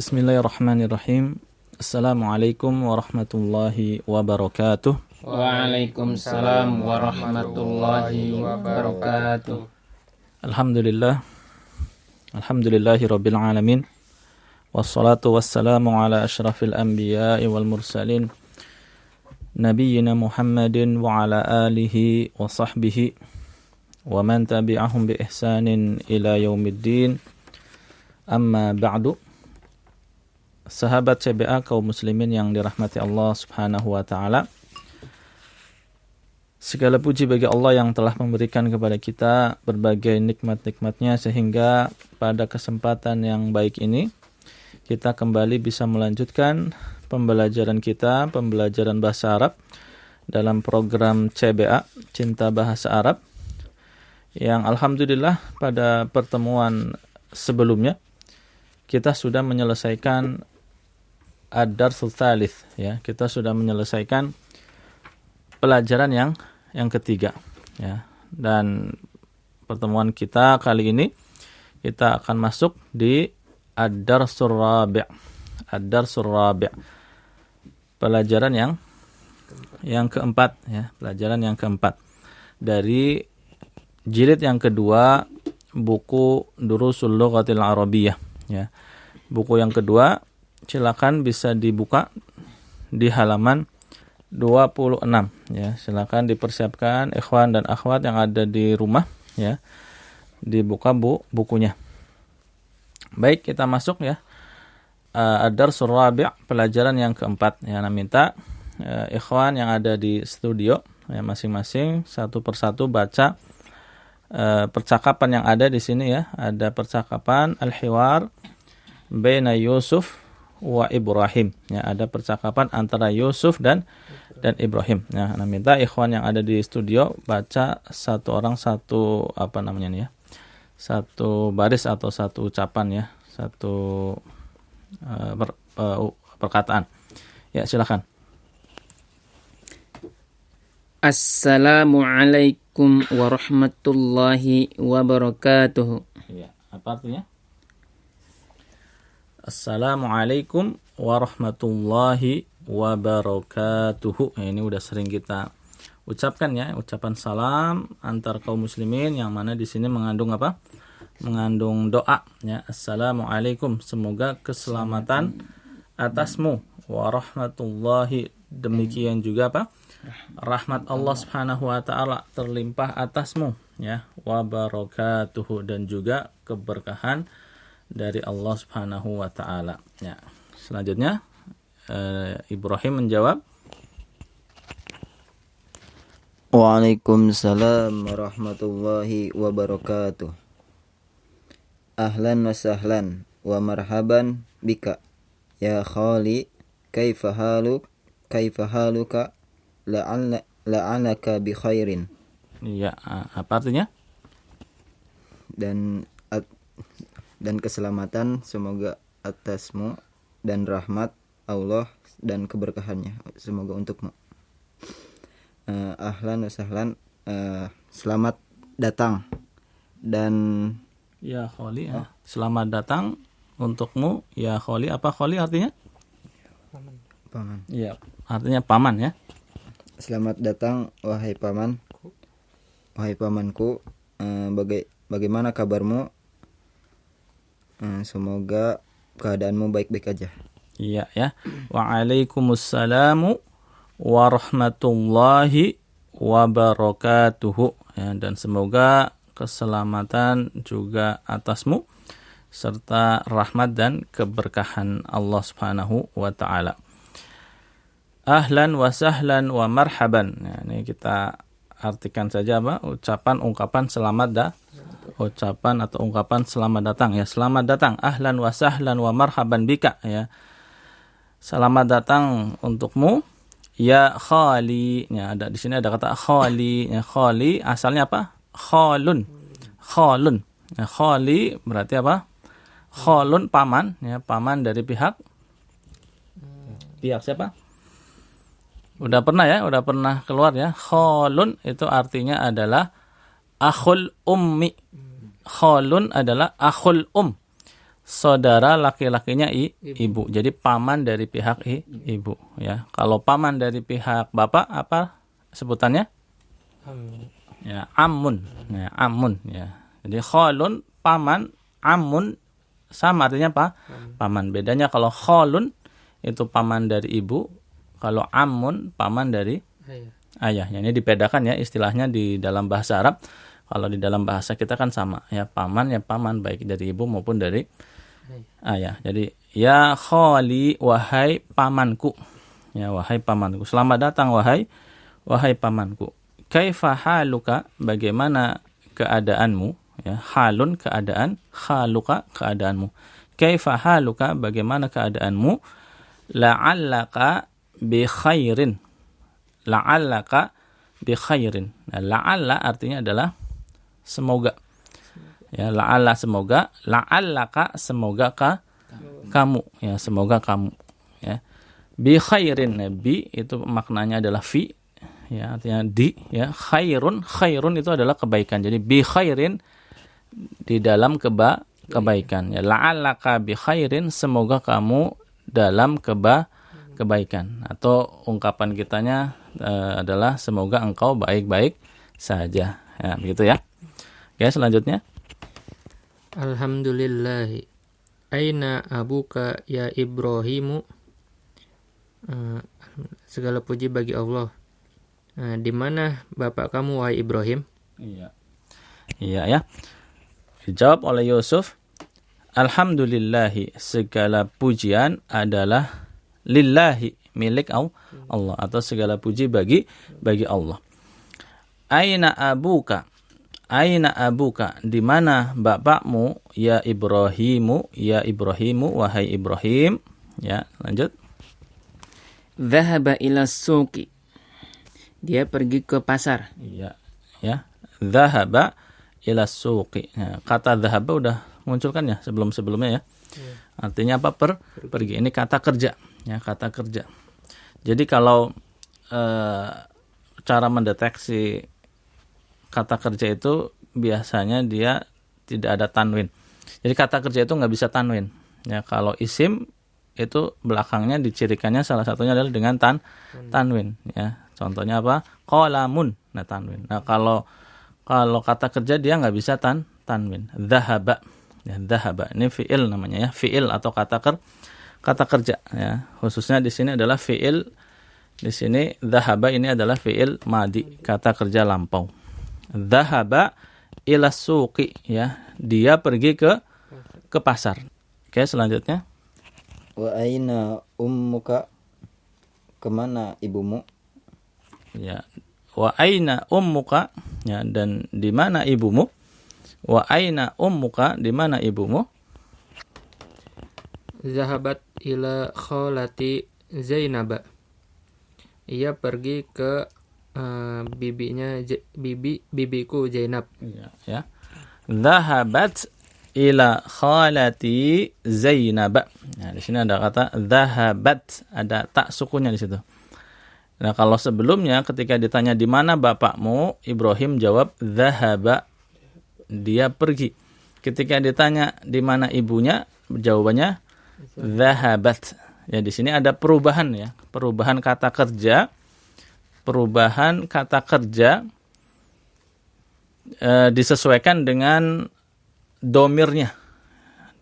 Bismillahirrahmanirrahim. Assalamualaikum warahmatullahi wabarakatuh. Waalaikumsalam warahmatullahi wabarakatuh. Alhamdulillahi rabbil alamin. Wassalatu wassalamu ala asyrafil anbiya'i wal mursalin. Nabiyyina Muhammadin wa ala alihi wa sahbihi wa man tabi'ahum bi ihsanin ila yaumiddin. Amma ba'du. Sahabat CBA kaum muslimin yang dirahmati Allah Subhanahu wa taala. Segala puji bagi Allah yang telah memberikan kepada kita berbagai nikmat-nikmatnya sehingga pada kesempatan yang baik ini kita kembali bisa melanjutkan pembelajaran bahasa Arab dalam program CBA Cinta Bahasa Arab yang alhamdulillah pada pertemuan sebelumnya kita sudah menyelesaikan Ad-Darsul Tsalits, ya. Kita sudah menyelesaikan pelajaran yang ketiga, ya. Dan pertemuan kita kali ini kita akan masuk di Ad-Darsul Rabi'. Ad-Darsul Rabi'. Pelajaran yang keempat, ya. Pelajaran yang keempat dari jilid yang kedua buku Durusul Lughatil Arabiyyah, ya. Buku yang kedua silakan bisa dibuka di halaman 26, ya. Silakan dipersiapkan ikhwan dan akhwat yang ada di rumah, ya. Dibuka bukunya. Baik, kita masuk, ya. Ad-Darsul Rabi', pelajaran yang keempat. Ya, nah, minta ikhwan yang ada di studio, ya, masing-masing satu persatu baca percakapan yang ada di sini, ya. Ada percakapan al-hiwar baina Yusuf wa Ibrahim, ya, ada percakapan antara Yusuf dan Ibrahim. Nah, minta ikhwan yang ada di studio baca satu orang satu satu baris atau satu ucapan, ya, satu perkataan. Ya, silakan. Assalamualaikum warahmatullahi wabarakatuh. Ya, apa artinya? Assalamualaikum warahmatullahi wabarakatuh. Ini udah sering kita ucapkan, ya, ucapan salam antar kaum muslimin yang mana di sini mengandung apa? Mengandung doa, ya. Assalamualaikum, semoga keselamatan atasmu, warahmatullahi, demikian juga apa? Rahmat Allah Subhanahu wa taala terlimpah atasmu, ya, wabarakatuh, dan juga keberkahan dari Allah Subhanahu wa taala. Ya. Selanjutnya Ibrahim menjawab, Waalaikumsalam warahmatullahi wabarakatuh. Ahlan wa sahlan wa marhaban bika ya khali, kaifa haluka la'anaka bi khairin. Iya, apa artinya? Dan keselamatan semoga atasmu dan rahmat Allah dan keberkahannya semoga untukmu. Ahlan wa sahlan, selamat datang, dan ya kholi, ya. Selamat datang untukmu ya kholi. Apa kholi artinya? Paman. Iya, artinya paman, ya. Selamat datang wahai pamanku, bagaimana kabarmu? Semoga keadaanmu baik-baik aja. Iya, ya. Waalaikumsalam warahmatullahi wabarakatuh. Ya, dan semoga keselamatan juga atasmu serta rahmat dan keberkahan Allah Subhanahu wa taala. Ahlan wa sahlan wa marhaban. Ya, ini kita artikan saja apa? Ungkapan selamat ucapan atau ungkapan selamat datang, ya. Selamat datang, ahlan wa sahlan wa marhaban bika, ya. Selamat datang untukmu ya khali. Ya, ada di sini ada kata khali, ya. Khali asalnya apa? Khalun. Ya, khali berarti apa? Khalun, paman, ya, paman dari pihak siapa? Udah pernah keluar, ya. Khalun itu artinya adalah akhul ummi. Khalun adalah akhul saudara laki-lakinya ibu. Jadi paman dari pihak ibu, ya. Kalau paman dari pihak bapak apa sebutannya? Ya, amun. Ya, amun, ya. Jadi khalun paman, amun sama artinya apa? Paman. Bedanya kalau khalun itu paman dari ibu, kalau amun paman dari ayah. Ini dibedakan ya istilahnya di dalam bahasa Arab. Kalau di dalam bahasa kita kan sama, ya paman baik dari ibu maupun dari ayah. Jadi ya khali, wahai pamanku. Ya, wahai pamanku. Selamat datang wahai pamanku. Kaifa haluka, bagaimana keadaanmu? Ya, halun keadaan, haluka keadaanmu. Kaifa haluka, bagaimana keadaanmu? La'allaka bi khairin. La'allaka bi khairin. Nah, la'alla artinya adalah semoga. Ya, la'alla semoga, la'allaka semoga kamu, ya semoga kamu, ya. Bi khairin, ya, bi itu maknanya adalah fi, ya artinya di, ya. Khairun itu adalah kebaikan. Jadi bi khairin di dalam kebaikan. Ya, la'allaka bi khairin, semoga kamu dalam kebaikan. Atau ungkapan kitanya adalah semoga engkau baik-baik saja. Ya, begitu ya. Oke, selanjutnya. Alhamdulillah. Aina abuka ya Ibrahimu. Segala puji bagi Allah. Di mana bapak kamu wahai Ibrahim? Iya. Iya ya. Dijawab oleh Yusuf, alhamdulillahi, segala pujian adalah lillahi, milik Allah, atau segala puji bagi Allah. Aina abuka, di mana bapakmu, ya Ibrahimu, wahai Ibrahim. Ya, lanjut. Dhahaba ila suqi. Dia pergi ke pasar. Iya, ya. Dhahaba ila suqi. Nah, kata dhahaba udah muncul kan ya sebelumnya ya. Artinya apa? Pergi. Ini kata kerja, ya, kata kerja. Jadi kalau cara mendeteksi kata kerja itu biasanya dia tidak ada tanwin. Jadi kata kerja itu nggak bisa tanwin. Ya, kalau isim itu belakangnya dicirikannya salah satunya adalah dengan tanwin. Ya, contohnya apa? Qalamun. Nah, tanwin. Nah, kalau kata kerja dia nggak bisa tanwin. Dhahaba. Ya, dhahaba. Ini fiil namanya ya. Fiil atau kata kerja. Ya, khususnya di sini adalah fiil. Di sini dhahaba ini adalah fiil madi, kata kerja lampau. Dhahaba ila suqi, ya, dia pergi ke pasar. Oke, selanjutnya. Wa aina ummuka, kemana ibumu? Ya, wa aina ummuka, ya, dan di mana ibumu? Wa aina ummuka, di mana ibumu? Zahabat ila khalati Zainab. Ia pergi ke bibiku Zainab. Ya. Dhahabat ila khalati Zainab. Nah, di sini ada kata dhahabat, ada tak sukunnya di situ. Nah, kalau sebelumnya ketika ditanya di mana bapakmu, Ibrahim jawab dhahaba, dia pergi. Ketika ditanya di mana ibunya, jawabannya dhahabat. Ya, di sini ada perubahan ya, perubahan kata kerja disesuaikan dengan domirnya,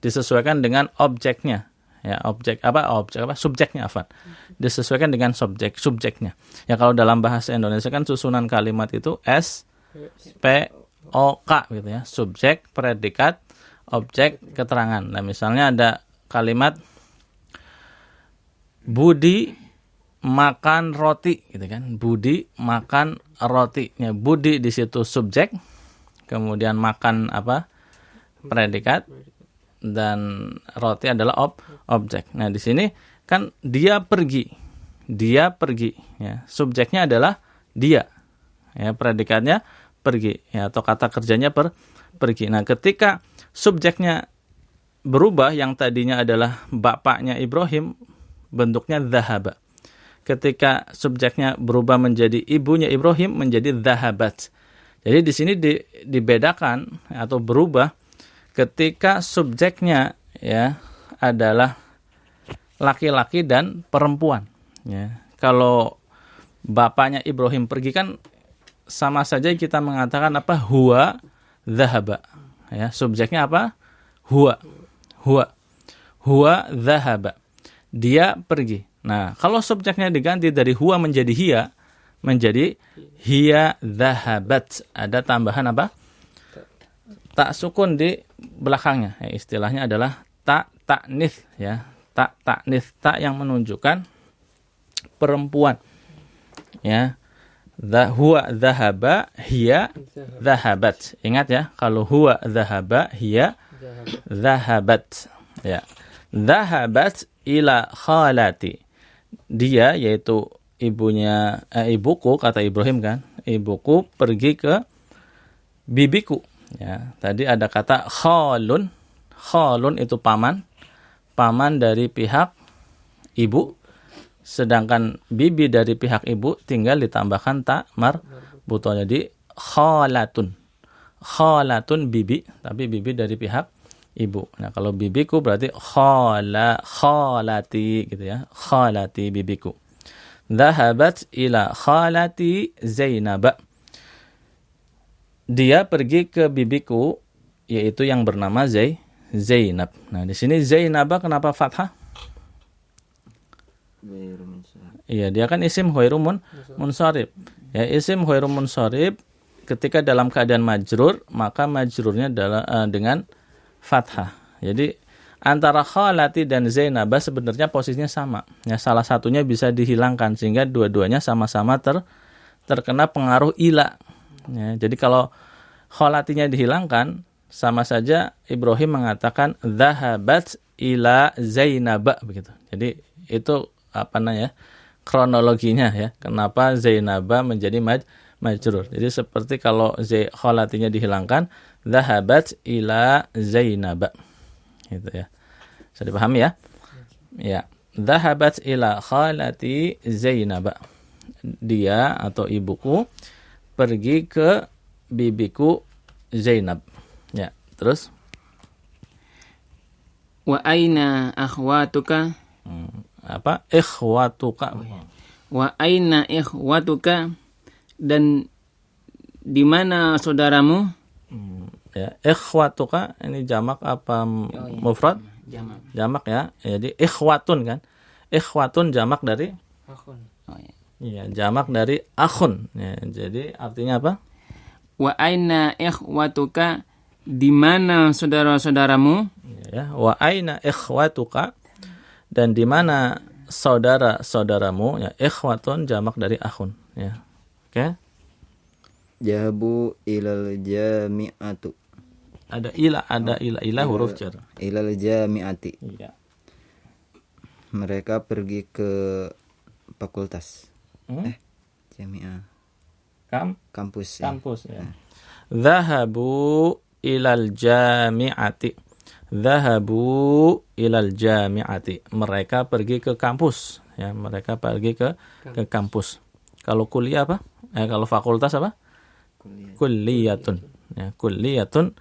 disesuaikan dengan objeknya. Ya, objek apa? Subjeknya apa? Disesuaikan dengan subjeknya. Ya, kalau dalam bahasa Indonesia kan susunan kalimat itu S P O K gitu ya. Subjek, predikat, objek, keterangan. Nah, misalnya ada kalimat Budi makan roti gitu kan. Budi makan roti. Ya, Budi di situ subjek, kemudian makan apa? Predikat, dan roti adalah objek. Nah, di sini kan dia pergi. Ya. Subjeknya adalah dia. Ya, predikatnya pergi, ya, atau kata kerjanya pergi. Nah, ketika subjeknya berubah, yang tadinya adalah bapaknya Ibrahim, bentuknya dhahaba. Ketika subjeknya berubah menjadi ibunya Ibrahim, menjadi dhahabat. Jadi di sini dibedakan atau berubah ketika subjeknya ya adalah laki-laki dan perempuan. Ya. Kalau bapaknya Ibrahim pergi kan sama saja kita mengatakan apa? Huwa dhahaba. Ya, subjeknya apa? Huwa. Huwa dhahaba. Dia pergi. Nah, kalau subjeknya diganti dari huwa menjadi hiya dhahabat. Ada tambahan apa? Tak sukun di belakangnya. Ya, istilahnya adalah ta'nits ya. Ta'nits, tak yang menunjukkan perempuan. Ya. Huwa dhahaba, hiya dhahabat. Ingat ya, kalau huwa dhahaba, hiya dhahabat. Ya. Dhahabat ila khalati. Dia yaitu ibuku kata Ibrahim kan, ibuku pergi ke bibiku. Ya, tadi ada kata khalun. Khalun itu paman dari pihak ibu. Sedangkan bibi dari pihak ibu tinggal ditambahkan ta marbutoh. Jadi khalatun. Khalatun bibi, tapi bibi dari pihak ibu. Nah, kalau bibiku berarti khalati gitu ya. Khalati bibiku. Dhahabat ila khalati Zainab. Dia pergi ke bibiku yaitu yang bernama Zainab. Nah, di sini Zainab kenapa fathah? Iya, dia kan isim ghairu munsharif. Ya, isim ghairu munsharif ketika dalam keadaan majrur, maka majrurnya adalah dengan fathah. Jadi antara khalati dan Zainab sebenarnya posisinya sama. Ya, salah satunya bisa dihilangkan sehingga dua-duanya sama-sama terkena pengaruh ila. Ya, jadi kalau khalatinya dihilangkan, sama saja Ibrahim mengatakan dhahabat ila Zainab begitu. Jadi itu apa namanya? Kronologinya ya. Kenapa Zainab menjadi majrur. Jadi seperti kalau khalatinya dihilangkan, dhahabat ila Zainab. Gitu ya. Bisa dipahami ya? Ya. Dhahabat ila khalati Zainab. Dia atau ibuku pergi ke bibiku Zainab. Ya, terus Wa aina akhwatuka? Apa? Ikhwatuka. Wa aina ikhwatuka? Dan di mana saudaramu? Ya, ikhwatuka ini jamak apa mufrad? Jamak ya. Jadi ikhwatun kan. Ikhwatun jamak dari Akhun. iya, jamak dari akhun. Ya, jadi artinya apa? Wa aina ikhwatuka? Di mana saudara-saudaramu? Ya, wa aina ikhwatuka? Dan di mana saudara-saudaramu? Ya, ikhwatun jamak dari akhun, ya. Oke. Jahabu ilal jami'atu. Ada ila huruf jar. Ilal jami'ati. Iya. Mereka pergi ke fakultas. Jami'ah. Kampus. Kampus ya. Dhahabu ilal jami'ati. Dhahabu ilal jami'ati. Mereka pergi ke kampus. Ya, mereka pergi ke kampus. Kalau kuliah apa? Kalau fakultas apa? Kulliyatun. Ya, kulliyatun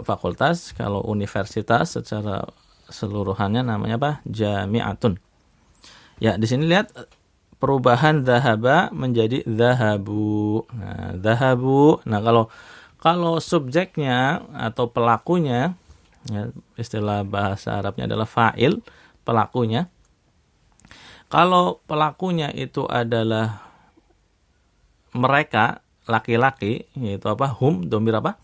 fakultas. Kalau universitas secara seluruhannya namanya apa? Jami'atun. Ya, di sini lihat perubahan dhahaba menjadi dhahabu. Nah, dhahabu. Nah, kalau subjeknya atau pelakunya, ya, istilah bahasa Arabnya adalah fa'il, pelakunya. Kalau pelakunya itu adalah mereka, laki-laki, yaitu apa? Hum, domir apa?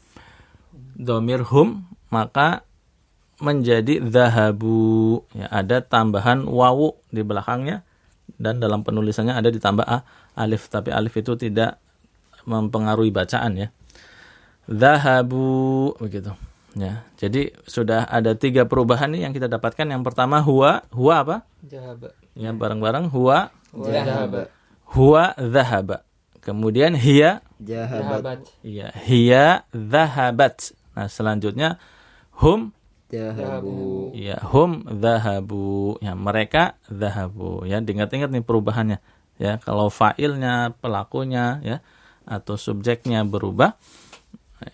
Domir hum, maka menjadi dhahabu. Ya, ada tambahan wawu di belakangnya dan dalam penulisannya ada ditambah alif, tapi alif itu tidak mempengaruhi bacaan ya. Dhahabu begitu. Ya, jadi sudah ada 3 perubahan nih yang kita dapatkan. Yang pertama huwa apa? Jahaba. Ya, bareng-bareng huwa Jahaba. huwa dhahaba. Kemudian hiya Jahabat. iya, hiya dhahabat. Nah, selanjutnya hum Jahabu. ya, hum dhahabu. Ya, mereka dhahabu. Ya, diingat-ingat nih perubahannya. Ya, kalau fa'ilnya, pelakunya ya atau subjeknya berubah,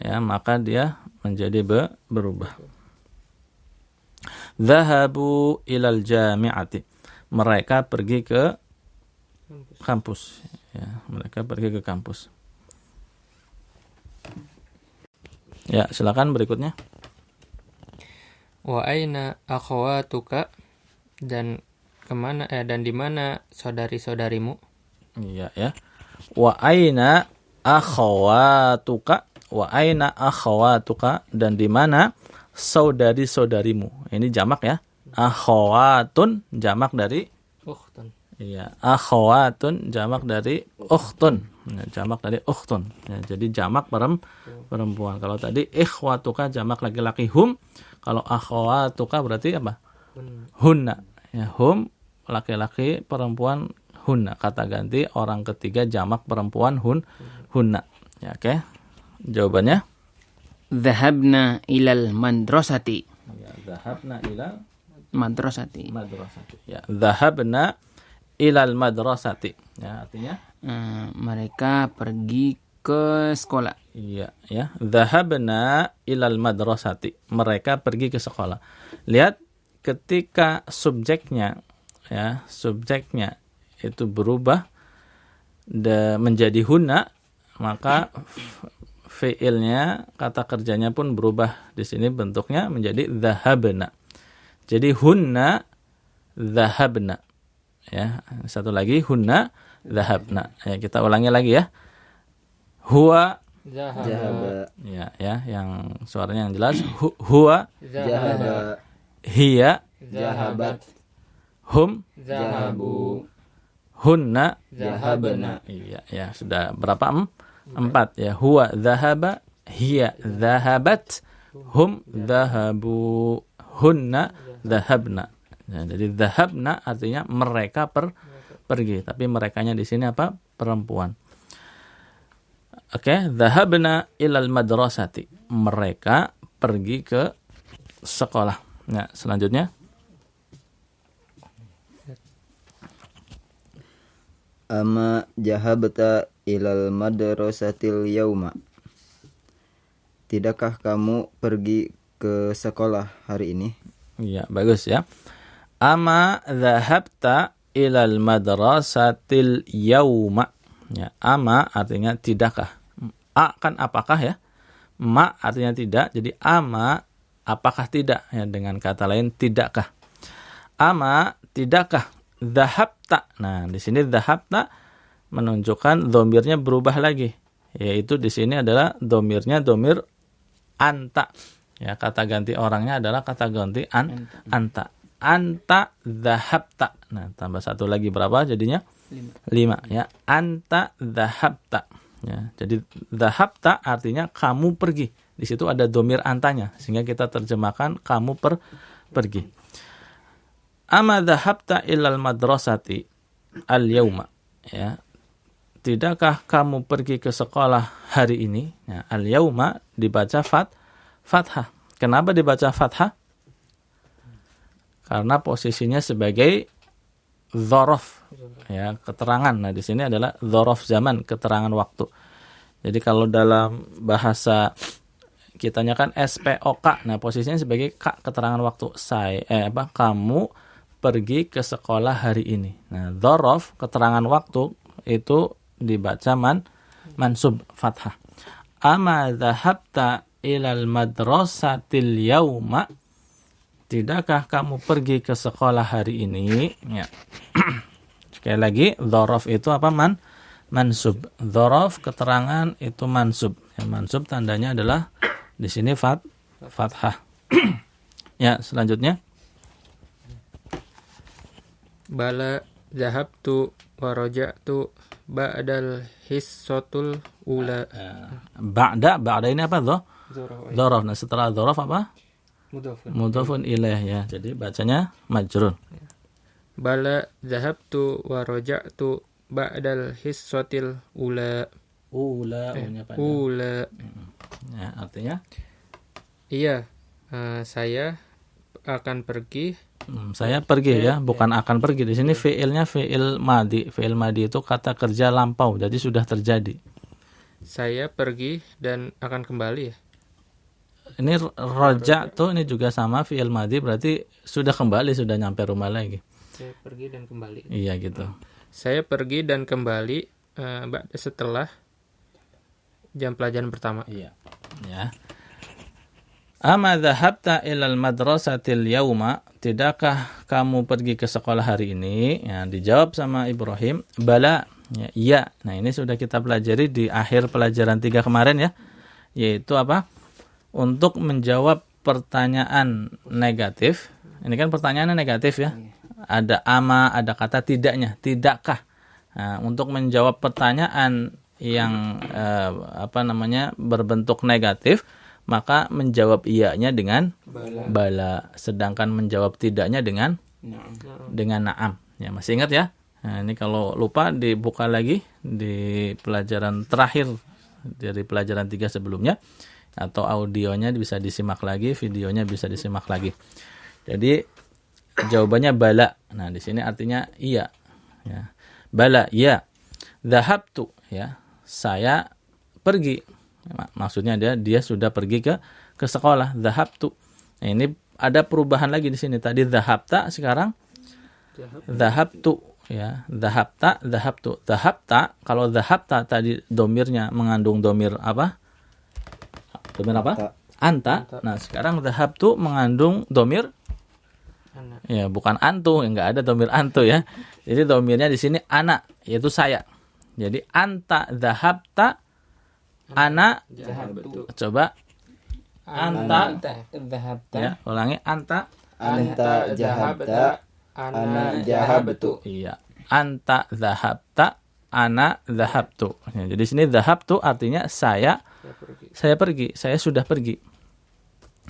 ya, maka dia menjadi berubah. Dhahabu ilal jami'ati. Mereka pergi ke kampus. Ya, mereka pergi ke kampus. Ya, silakan berikutnya. Wa aina akhawatuka, dan di mana saudari-saudarimu? Iya ya. Wa aina akhawatuka, wa aina akhawatuka, dan di mana saudari-saudarimu. Ini jamak ya. Akhawatun jamak dari Ukhtun. iya, akhawatun jamak dari ukhtun. Ya, jamak dari ukhtun. Ya, jadi jamak perempuan. Kalau tadi ikhwatuka jamak laki-laki hum, kalau akhawatuka berarti apa? Hunna. Ya, hum laki-laki, perempuan hunna. Kata ganti orang ketiga jamak perempuan hunna. Ya, oke. Jawabannya Dhahabna ilal madrasati. ya, dhahabna ilal Madrasati. madrasati. Ya, dhahabna ilal madrasati. Ya, artinya Mereka pergi ke sekolah. iya ya, dhahabna ilal madrasati. Mereka pergi ke sekolah. Lihat ketika subjeknya itu berubah menjadi hunna, maka fiilnya, kata kerjanya pun berubah. Di sini bentuknya menjadi dhahabna. Jadi hunna dhahabna. Ya, satu lagi hunna dhahabna. Ya, kita ulangi lagi ya. Huwa Zahaba. ya, yang suaranya yang jelas. Huwa Zahaba. hiya Zahabat. hum Zahabu. hunna. Zahabna. Iya, ya, sudah berapa? 4 ya. Huwa dhahaba, hiya dhahabat, hum dhahabu, hunna dhahabna. Ya, jadi dhahabna artinya mereka pergi, tapi merekanya di sini apa? Perempuan. Oke, dhahabna ilal madrasati. Mereka pergi ke sekolah. Nah, selanjutnya Ama jahabta ilal madrasatil yauma. Tidakkah kamu pergi ke sekolah hari ini? iya, bagus ya. Ama dhahabta ilal madrasatil yauma. Ya, ama artinya tidakkah. A kan apakah ya? Ma artinya tidak. Jadi ama apakah tidak ya, dengan kata lain tidakkah. Ama tidakkah dhahabta. Nah, di sini dhahabta menunjukkan dhamirnya berubah lagi. Yaitu di sini adalah dhamirnya dhamir anta. Ya, kata ganti orangnya adalah kata ganti anta. Anta dhahabta. Nah, tambah satu lagi berapa jadinya? 5 ya. Anta dhahabta. Ya, jadi dhahabta artinya kamu pergi. Di situ ada dhamir antanya sehingga kita terjemahkan kamu pergi. Ama dhahabta ilal madrasati al-yauma. Ya. Tidakkah kamu pergi ke sekolah hari ini? Ya, al-yauma dibaca fathah. Kenapa dibaca fathah? Karena posisinya sebagai dzaraf, ya, keterangan. Nah, di sini adalah dzaraf zaman, keterangan waktu. Jadi kalau dalam bahasa kitanya kan SPOK. Nah, posisinya sebagai keterangan waktu. Kamu pergi ke sekolah hari ini. Nah, dzaraf, keterangan waktu itu dibaca mansub fathah. Ama dhahabta ilal madrasatil yauma. Tidakkah kamu pergi ke sekolah hari ini? Ya. Sekali lagi, dzaraf itu apa? Mansub. Dzaraf keterangan itu mansub. Ya, mansub tandanya adalah di sini fathah. Ya, selanjutnya. Bala zahabtu wa raja'tu ba'dal hissatul ula. Ba'da ini apa? Dzaraf. Nah, setelah dzaraf apa? Mudhafun ilaih ya. Jadi bacanya majrur. Bala zahabtu wa raja'tu ba'dal hissatil ula. Ula-nya panjang. Ula. Ya, artinya Iya, saya akan pergi. Saya pergi ya, bukan akan pergi. Di sini fiilnya fiil madi. Fiil madi itu kata kerja lampau, jadi sudah terjadi. Saya pergi dan akan kembali ya. ini raja'tu ini juga sama fi'il madhi, berarti sudah kembali, sudah nyampe rumah lagi. Saya pergi dan kembali. Iya gitu. Saya pergi dan kembali setelah jam pelajaran pertama. Iya. Ya. Ama dhahabta ilal madrasatil yauma, tidakkah kamu pergi ke sekolah hari ini? Ya, dijawab sama Ibrahim, bala. Ya, iya. Nah, ini sudah kita pelajari di akhir pelajaran 3 kemarin ya. Yaitu apa? Untuk menjawab pertanyaan negatif. Ini kan pertanyaannya negatif ya. Ada ama, ada kata tidaknya, tidakkah. Nah, untuk menjawab pertanyaan yang berbentuk negatif, maka menjawab iyanya dengan bala, sedangkan menjawab tidaknya dengan na'am. Ya, masih ingat ya? Nah, ini kalau lupa dibuka lagi di pelajaran terakhir dari pelajaran 3 sebelumnya, atau audionya bisa disimak lagi, videonya bisa disimak lagi. Jadi jawabannya bala. Nah, di sini artinya iya. Ya. Bala, iya. Dhahabtu, ya. Saya pergi. Maksudnya dia sudah pergi ke sekolah. Dhahabtu. Nah, ini ada perubahan lagi di sini. Tadi dhahabta, sekarang dhahabtu, ya. Dhahabta, dhahabtu. Dhahabta, kalau dhahabta tadi domirnya mengandung domir apa? Domir apa? Anta. Nah, sekarang dhahabtu mengandung domir ya, bukan antu, enggak ada domir antu ya. Jadi domirnya di sini ana, yaitu saya. Jadi anta dhahabta, ana Dhahabtu. coba anta dhahabta. ya, ulangi anta. Anta jahabta, ana jahabtu. Iya, anta dhahabta, ana dhahabtu. Ya, jadi sini dhahabtu artinya saya pergi, saya sudah pergi.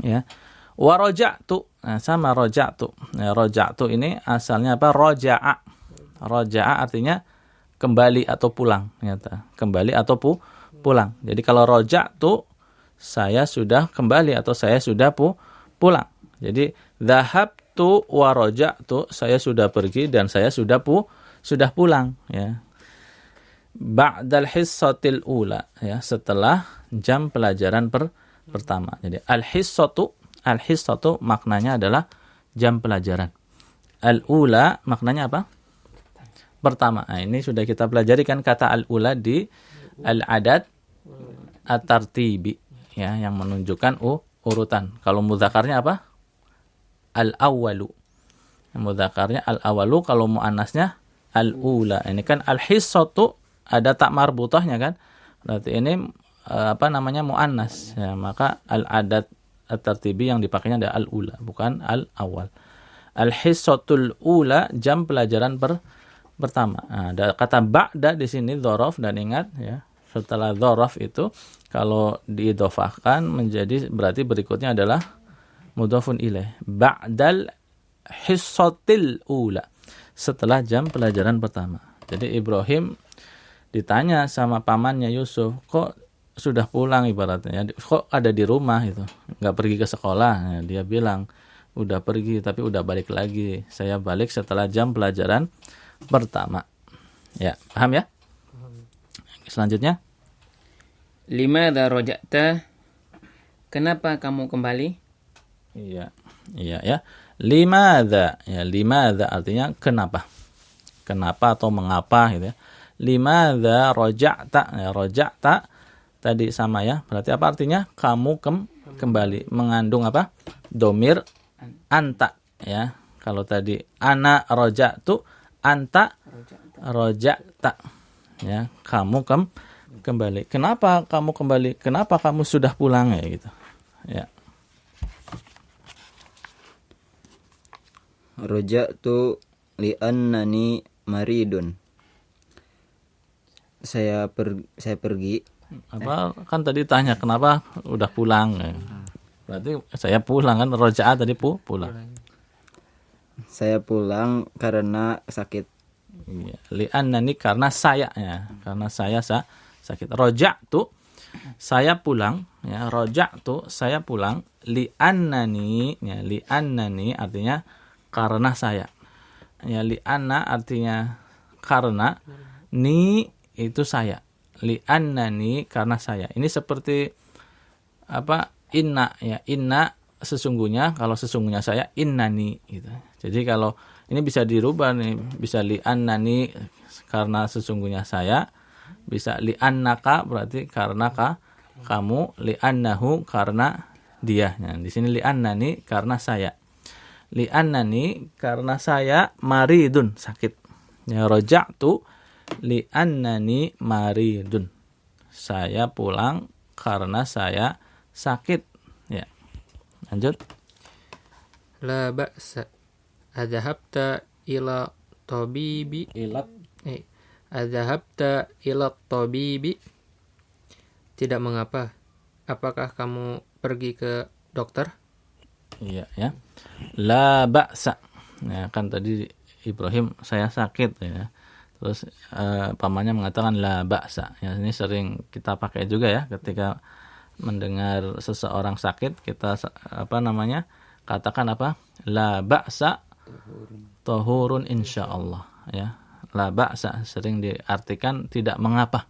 Ya. Wa raja'tu. Nah, sama raja'tu. Ya, raja'tu ini asalnya apa? Raja'a. Raja'a artinya kembali atau pulang, ternyata. Kembali atau pulang. Jadi kalau raja'tu, saya sudah kembali atau saya sudah pulang. Jadi dhahabtu wa raja'tu, saya sudah pergi dan saya sudah pulang, ya. Ba'dal hissatil ula, ya, setelah jam pelajaran pertama. Jadi al-hissatu maknanya adalah jam pelajaran. Al-ula maknanya apa? Pertama. Nah, ini sudah kita pelajari kan kata al-ula di al-adad at-tartibi, ya, yang menunjukkan urutan. Kalau mudzakarnya apa? Al-awwalu. Mudzakarnya al-awwalu, kalau muannasnya al-ula. Ini kan al-hissatu ada tak marbutahnya kan? Berarti ini muannas, ya, maka al-adad at-tartibi yang dipakainya adalah al-ula, bukan al-awwal. Al-hissatul ula, jam pelajaran pertama. Nah, ada kata ba'da di sini dzaraf, dan ingat ya, setelah dzaraf itu kalau diidhofahkan menjadi berarti berikutnya adalah mudhafun ilaih. Ba'dal hissatil ula, setelah jam pelajaran pertama. Jadi Ibrahim ditanya sama pamannya Yusuf, kok sudah pulang ibaratnya, kok ada di rumah itu, nggak pergi ke sekolah. Nah, dia bilang udah pergi tapi udah balik lagi, saya balik setelah jam pelajaran pertama. Ya, paham ya? Selanjutnya, Limadza raja'ta? Kenapa kamu kembali? iya ya. Limadza, ya, limadza artinya kenapa atau mengapa gitu ya. Limadza raja'ta, ya, raja'ta tadi sama ya, berarti apa artinya? Kamu kembali, mengandung apa? Domir anta, ya. Kalau tadi ana raja'tu, anta raja'ta, ya, kamu kembali. Kenapa kamu kembali? Kenapa kamu sudah pulang, ya gitu. Ya. Raja'tu li'annani maridun. Saya pergi. Apa kan tadi tanya kenapa udah pulang, ya. Berarti saya pulang kan, roja'a tadi pulang. Saya pulang karena sakit. Iya, li'annani karena saya, ya. Karena saya sakit. Raja'tu saya pulang, ya. Raja'tu saya pulang, li'annani, ya, li'annani artinya karena saya. Ya, li'anna artinya karena, ni itu saya. Li'annani karena saya. Ini seperti apa? inna ya, inna sesungguhnya, kalau sesungguhnya saya innani gitu. Jadi kalau ini bisa dirubah nih, bisa li annani karena sesungguhnya saya, bisa li annaka berarti karena kamu, li annahu karena dia. Nah, di sini li annani karena saya. Li annani karena saya maridun sakit. Ya raja'tu li annani maridun. Saya pulang karena saya sakit. Ya. Lanjut. La ba'sa. Adzahabta ila tabibi. Adzahabta ila tabibi. Tidak mengapa. Apakah kamu pergi ke dokter? Iya ya. La ba'sa. Ya, kan tadi Ibrahim saya sakit ya. Terus pamannya mengatakan la ba'sa. Ya, ini sering kita pakai juga ya ketika mendengar seseorang sakit, kita katakan apa? La ba'sa tahurun insyaallah ya. La ba'sa sering diartikan tidak mengapa.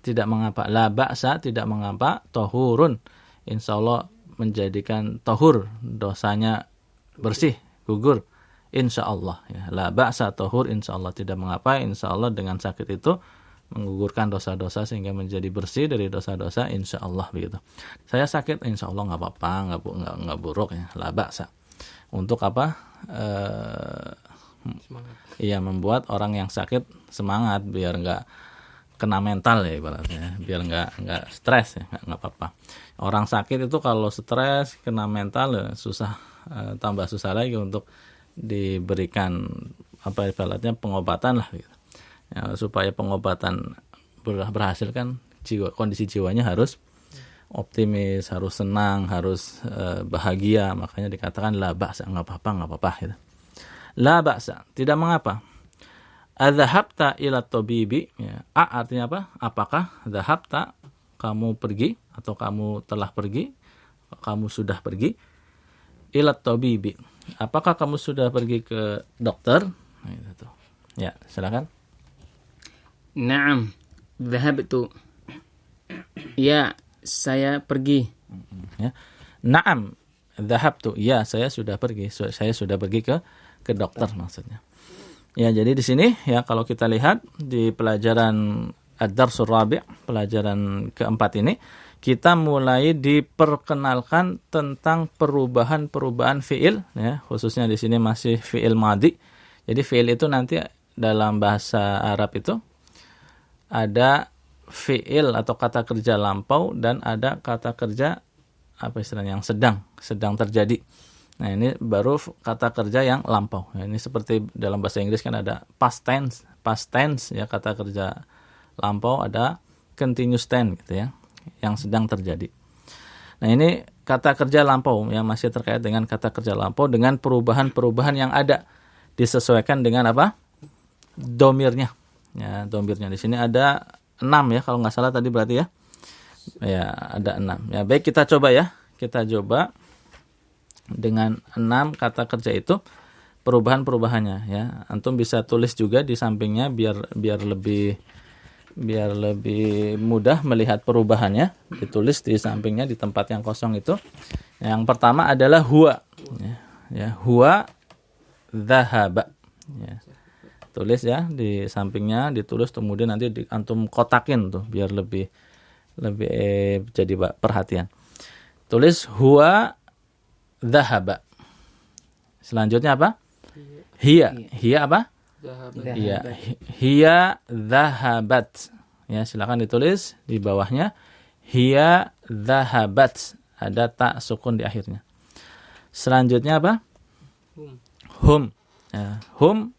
Tidak mengapa. La ba'sa tidak mengapa, tahurun insyaallah menjadikan tahur, dosanya bersih, gugur insyaallah ya. La ba'sa tahur insyaallah, tidak mengapa, insyaallah dengan sakit itu menggugurkan dosa-dosa sehingga menjadi bersih dari dosa-dosa insyaallah begitu. Saya sakit insyaallah enggak apa-apa, enggak buruk ya. La ba'sa. Untuk apa? Iya, membuat orang yang sakit semangat biar enggak kena mental ya ibaratnya, biar enggak stres ya, enggak apa-apa. Orang sakit itu kalau stres, kena mental ya susah, tambah susah lagi untuk diberikan apa ibaratnya pengobatan lah gitu. Ya, supaya pengobatan berhasil kan kondisi jiwanya harus optimis, harus senang, harus bahagia. Makanya dikatakan la ba'sa, enggak apa-apa gitu. La ba'sa, tidak mengapa. Adzahabta ila tabibi, ya. A artinya apa? Apakah? Dzahabta, kamu pergi atau kamu telah pergi, kamu sudah pergi. Ila tabibi, apakah kamu sudah pergi ke dokter? Nah, itu. Ya, silakan. Naam, dhahabtu. Ya, saya pergi. Ya. Naam, dhahabtu. Ya, saya sudah pergi. Saya sudah pergi ke dokter maksudnya. Ya, jadi di sini ya kalau kita lihat di pelajaran Ad-Darsul Rabi', pelajaran keempat ini, kita mulai diperkenalkan tentang perubahan-perubahan fiil ya, khususnya di sini masih fiil madhi. Jadi fiil itu nanti dalam bahasa Arab itu ada fiil atau kata kerja lampau dan ada kata kerja apa istilahnya yang sedang terjadi. Nah, ini baru kata kerja yang lampau. Nah, ini seperti dalam bahasa Inggris kan ada past tense ya, kata kerja lampau, ada continuous tense gitu ya, yang sedang terjadi. Nah, ini kata kerja lampau yang masih terkait dengan kata kerja lampau dengan perubahan-perubahan yang ada disesuaikan dengan apa? Domirnya. Ya, domirnya di sini ada 6 ya kalau nggak salah tadi berarti ya. Ya, ada 6. Ya, baik kita coba ya. Kita coba dengan 6 kata kerja itu perubahan-perubahannya ya. Antum bisa tulis juga di sampingnya biar lebih mudah melihat perubahannya. Ditulis di sampingnya di tempat yang kosong itu. Yang pertama adalah huwa. Ya, huwa dhahaba. Ya. Tulis ya di sampingnya, ditulis kemudian nanti antum kotakin tuh biar lebih jadi perhatian. Tulis huwa dhahaba. Selanjutnya apa? Hiya. Hiya apa? Iya. Hiya dhahabat. Ya, silakan ditulis di bawahnya. Hiya dhahabat. Ada ta sukun di akhirnya. Selanjutnya apa? Hum. Ya, hum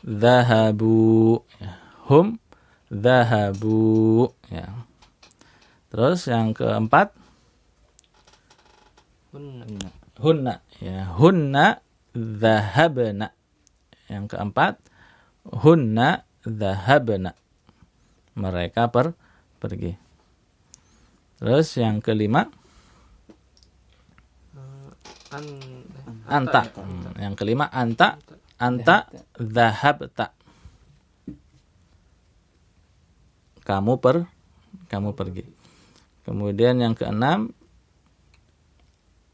dhahabu. Ya, hum dhahabu. Ya. Terus yang keempat hunna ya, hunna dhahabna. Yang keempat hunna dhahabna, mereka pergi. Terus yang kelima anta. Yang kelima anta dhahabta, kamu pergi. Kemudian yang keenam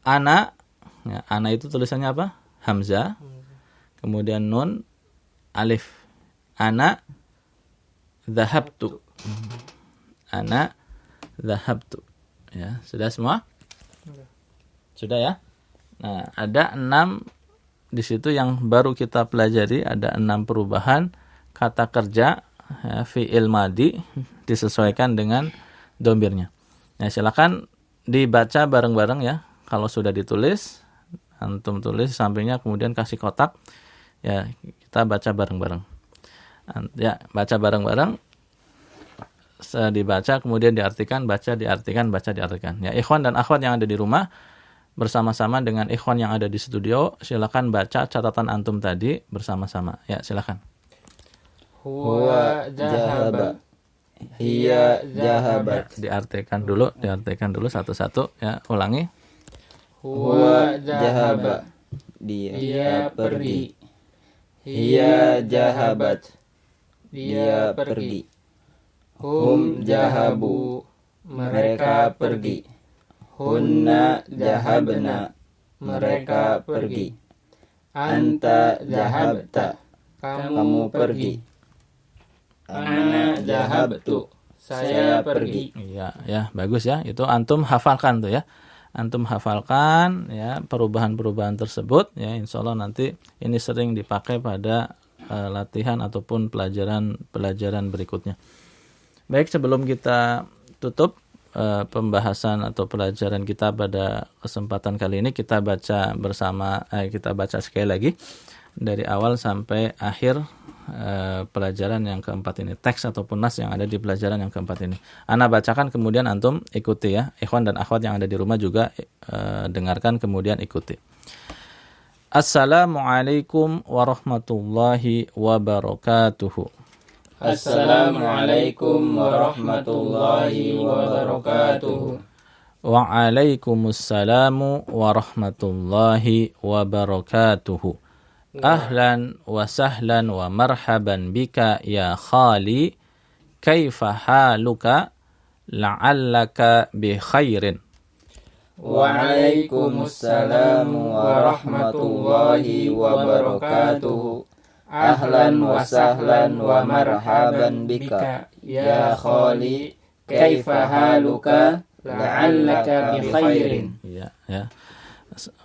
ana, ya, ana itu tulisannya apa? Hamzah, kemudian nun, alif. Ana dhahabtu. Ana dhahabtu. Ya, sudah semua? Sudah ya? Nah, ada 6 di situ yang baru kita pelajari, ada 6 perubahan kata kerja ya, fi'il madi disesuaikan dengan domirnya. Nah, silakan dibaca bareng-bareng ya. Kalau sudah ditulis, antum tulis sampingnya kemudian kasih kotak. Ya, kita baca bareng-bareng. Ya, baca bareng-bareng. Dibaca kemudian diartikan, baca diartikan, baca diartikan. Ya, ikhwan dan akhwat yang ada di rumah bersama-sama dengan ikhwan yang ada di studio, silakan baca catatan antum tadi bersama-sama. Ya, silakan. Huwa jahaba. Hiya jahabat. Diartikan dulu satu-satu ya, ulangi. Huwa jahaba. Dia pergi. Hiya jahabat. Dia pergi. Hum jahabu. Mereka pergi. Hunna jahabna. Mereka pergi. Anta jahabta. Kamu pergi. Ana jahabtu. Saya pergi. Iya, ya, bagus ya. Itu antum hafalkan tuh ya. Antum hafalkan ya perubahan-perubahan tersebut ya. Insyaallah nanti ini sering dipakai pada latihan ataupun pelajaran berikutnya. Baik, sebelum kita tutup pembahasan atau pelajaran kita pada kesempatan kali ini, kita baca bersama, kita baca sekali lagi dari awal sampai akhir pelajaran yang keempat ini, teks ataupun nas yang ada di pelajaran yang keempat ini. Ana bacakan kemudian antum ikuti ya. Ikhwan dan akhwat yang ada di rumah juga dengarkan kemudian ikuti. Assalamualaikum warahmatullahi wabarakatuh. Assalamualaikum warahmatullahi wabarakatuh. Waalaikumsalam warahmatullahi wabarakatuh. Ahlan wa sahlan wa marhaban bika ya khali. Kaifa haluka? La'allaka bi khairin. Waalaikumsalam warahmatullahi wabarakatuh. Ahlan wa sahlan wa marhaban bika ya khali. Kaifa haluka? La'allaka bi khairin. Ya, ya.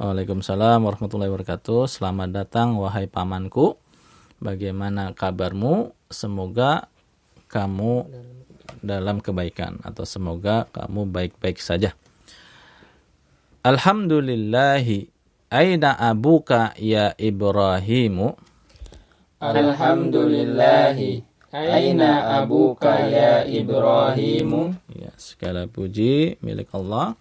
Waalaikumsalam warahmatullahi wabarakatuh. Selamat datang wahai pamanku. Bagaimana kabarmu? Semoga kamu dalam kebaikan atau semoga kamu baik-baik saja. Alhamdulillahi. Aina abuka ya Ibrahimu? Alhamdulillahi. Aina abuka ya Ibrahimu? Ya, segala puji milik Allah.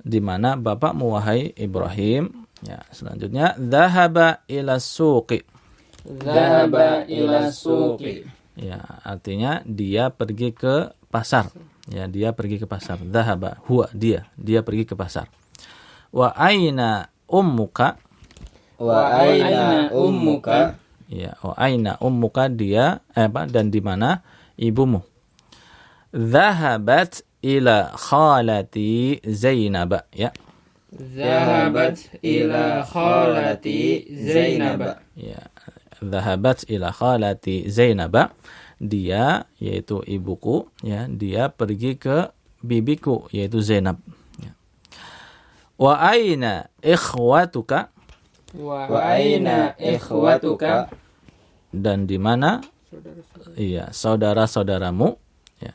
Di mana bapakmu wahai Ibrahim? Ya, selanjutnya dhahaba ila suqi. Dhahaba ila suqi. Ya, artinya dia pergi ke pasar. Ya, dia pergi ke pasar. Dhahaba huwa dia pergi ke pasar. Wa aina ummuka? Wa aina ummuka? Ya, wa aina ummuka dia dan di mana ibumu? Dhahabat ila khalati Zainab, ya. Dhahabat ila khalati Zainab. Ya, dhahabat ila khalati Zainab. Dia yaitu ibuku, ya, dia pergi ke bibiku yaitu Zainab. Ya. Wa aina ikhwatuka? Wa aina ikhwatuka? Dan di mana? Iya, saudara-saudaramu. Ya.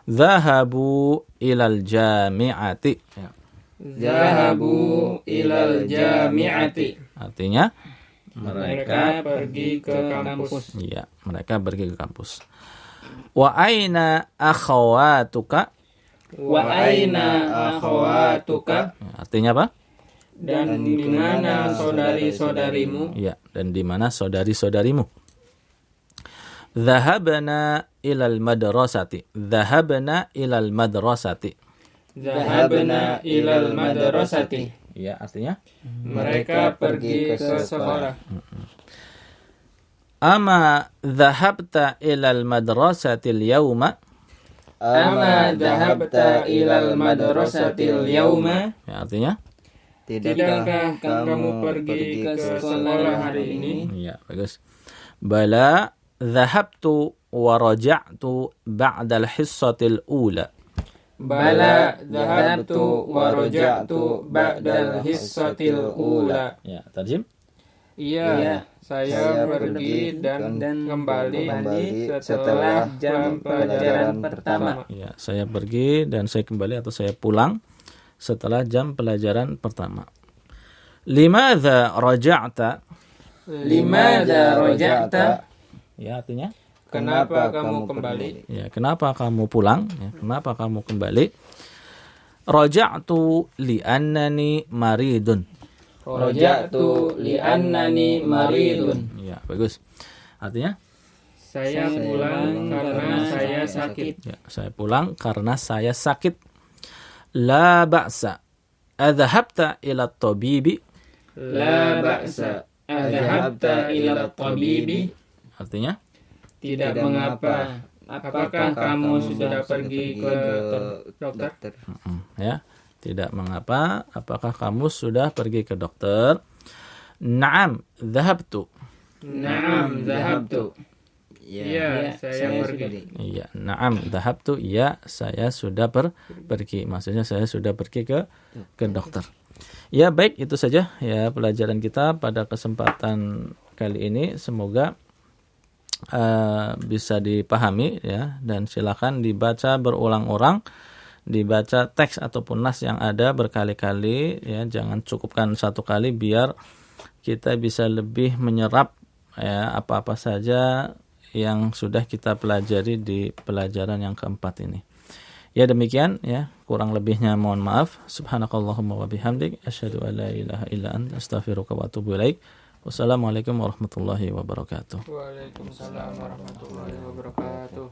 Zahabu ilal jami'ati. Ya. Zahabu ilal jami'ati. Artinya mereka pergi ke kampus. Iya, mereka pergi ke kampus. Wa aina akhawatuka? Wa aina akhawatuka? Artinya apa? Dan di mana saudari-saudarimu? Iya, dan di mana saudari-saudarimu? Dhahabna ilal madrasati. Dhahabna ilal madrasati. Dhahabna ilal madrasati. Iya, artinya mereka pergi ke sekolah. Ama dhahabta ilal madrasati al-yawma? Ama dhahabta ilal madrasati al-yawma? Ya, artinya Tidakkah kamu pergi ke sekolah hari ini? Ya, bagus. Bala dhahabtu wa raja'tu ba'da al-hissatil ula. Bala dhahabtu wa raja'tu ba'dal hissatil ula. Ya, tarjim. Iya, saya pergi dan kembali setelah jam pelajaran pertama. Ya, saya pergi dan saya kembali atau saya pulang setelah jam pelajaran pertama. Limadha raja'ta? Limadha raja'ta? Ya, artinya Kenapa kamu kembali? ya, kenapa kamu pulang? Ya, kenapa kamu kembali? Raja'tu li'annani maridun. Raja'tu li'annani maridun. Ya, bagus. Artinya Saya pulang karena saya sakit. ya, saya pulang karena saya sakit. La ba'sa. Adhahabta ila tabibi? La ba'sa. Adhabta ila tabibi? Artinya Tidak mengapa. Apakah kamu sudah pergi ke dokter? ya, tidak mengapa. Apakah kamu sudah pergi ke dokter? Naam, dhahabtu. Naam, dhahabtu. Iya, saya pergi. Iya, naam, dhahabtu. Iya, saya sudah pergi. Maksudnya saya sudah pergi ke dokter. Ya, baik, itu saja ya pelajaran kita pada kesempatan kali ini. Semoga bisa dipahami ya, dan silakan dibaca berulang-ulang, dibaca teks ataupun nas yang ada berkali-kali ya, jangan cukupkan satu kali biar kita bisa lebih menyerap ya apa-apa saja yang sudah kita pelajari di pelajaran yang keempat ini. Ya, demikian ya, kurang lebihnya mohon maaf. Subhanakallahumma wa bihamdik asyhadu an la ilaha illa anta astaghfiruka wa atubu ilaik. Wassalamualaikum warahmatullahi wabarakatuh. Waalaikumsalam warahmatullahi wabarakatuh.